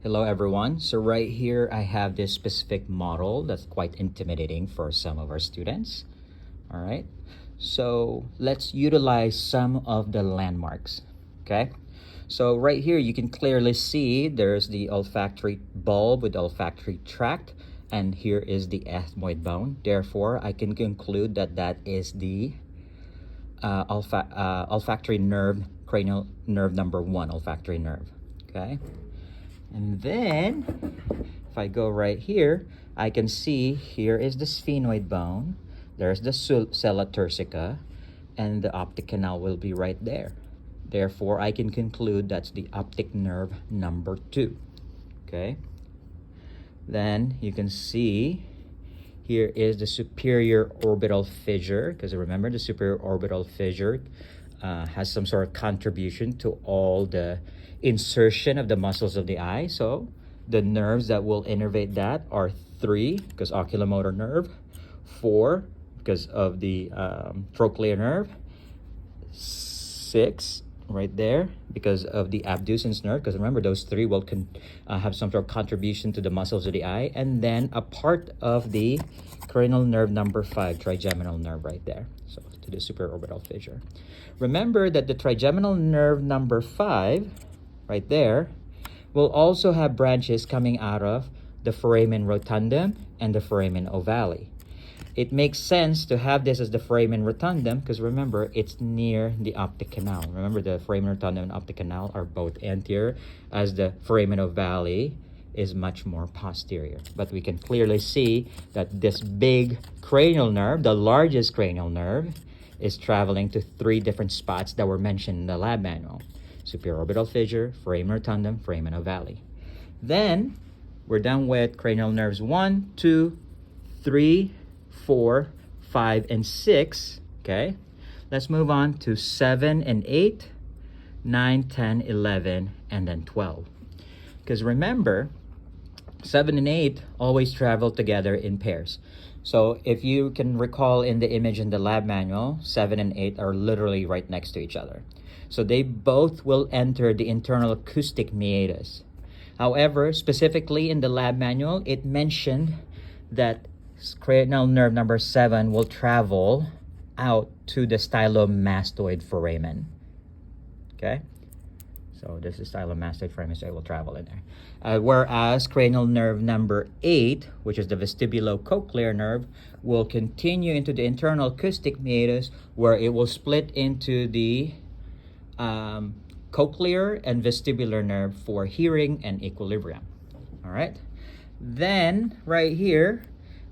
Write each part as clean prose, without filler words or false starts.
Hello everyone. So right here I have this specific model that's quite intimidating for some of our students. All right. So let's utilize some of the landmarks. Okay. So right here you can clearly see there's the olfactory bulb with the olfactory tract, and here is the ethmoid bone. Therefore, I can conclude that that is the olfactory nerve, cranial nerve number 1, olfactory nerve. Okay. And then, if I go right here, I can see here is the sphenoid bone, there's the sella turcica, and the optic canal will be right there. Therefore, I can conclude that's the optic nerve number 2. Okay? Then, you can see here is the superior orbital fissure, because remember the superior orbital fissure has some sort of contribution to all the insertion of the muscles of the eye. So the nerves that will innervate that are 3, because oculomotor nerve, 4, because of the trochlear nerve, 6, right there, because of the abducens nerve, because remember those 3 will have some sort of contribution to the muscles of the eye, and then a part of the cranial nerve number 5, trigeminal nerve right there, so to the superior orbital fissure. Remember that the trigeminal nerve number 5 right there will also have branches coming out of the foramen rotundum and the foramen ovale. It makes sense to have this as the foramen rotundum because remember, it's near the optic canal. Remember, the foramen rotundum and optic canal are both anterior, as the foramen ovale is much more posterior. But we can clearly see that this big cranial nerve, the largest cranial nerve, is traveling to 3 different spots that were mentioned in the lab manual: superior orbital fissure, foramen rotundum, foramen ovale. Then we're done with cranial nerves 1, 2, 3, 4, 5, and 6. Okay, let's move on to 7 and 8, 9, 10, 11, and then 12. Because remember, 7 and 8 always travel together in pairs. So if you can recall in the image in the lab manual, 7 and 8 are literally right next to each other. So they both will enter the internal acoustic meatus. However, specifically in the lab manual, it mentioned that cranial nerve number 7 will travel out to the stylomastoid foramen. Okay? So this is stylomastoid foramen, so it will travel in there. Whereas cranial nerve number 8, which is the vestibulocochlear nerve, will continue into the internal acoustic meatus, where it will split into the cochlear and vestibular nerve for hearing and equilibrium. All right. Then right here,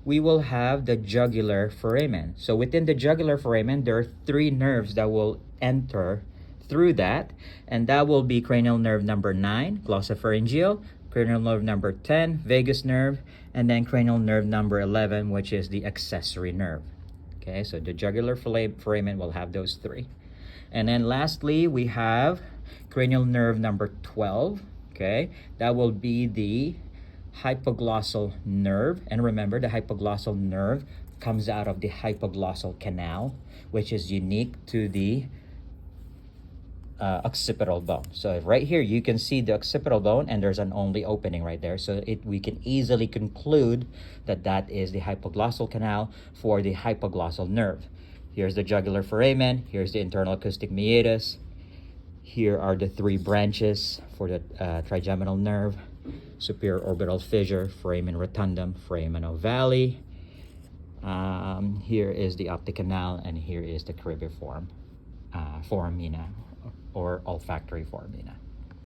we will have the jugular foramen. So within the jugular foramen, there are 3 nerves that will enter through that, and that will be cranial nerve number 9, glossopharyngeal, cranial nerve number 10, vagus nerve, and then cranial nerve number 11, which is the accessory nerve. Okay, so the jugular foramen will have those 3. And then lastly, we have cranial nerve number 12. Okay, that will be the hypoglossal nerve. And remember, the hypoglossal nerve comes out of the hypoglossal canal, which is unique to the occipital bone. So right here you can see the occipital bone, and there's an only opening right there, so we can easily conclude that that is the hypoglossal canal for the hypoglossal nerve. Here's the jugular foramen, here's the internal acoustic meatus, here are the 3 branches for the trigeminal nerve: superior orbital fissure, foramen rotundum, foramen ovale. Here is the optic canal, and here is the cribriform foramina, or olfactory foramina.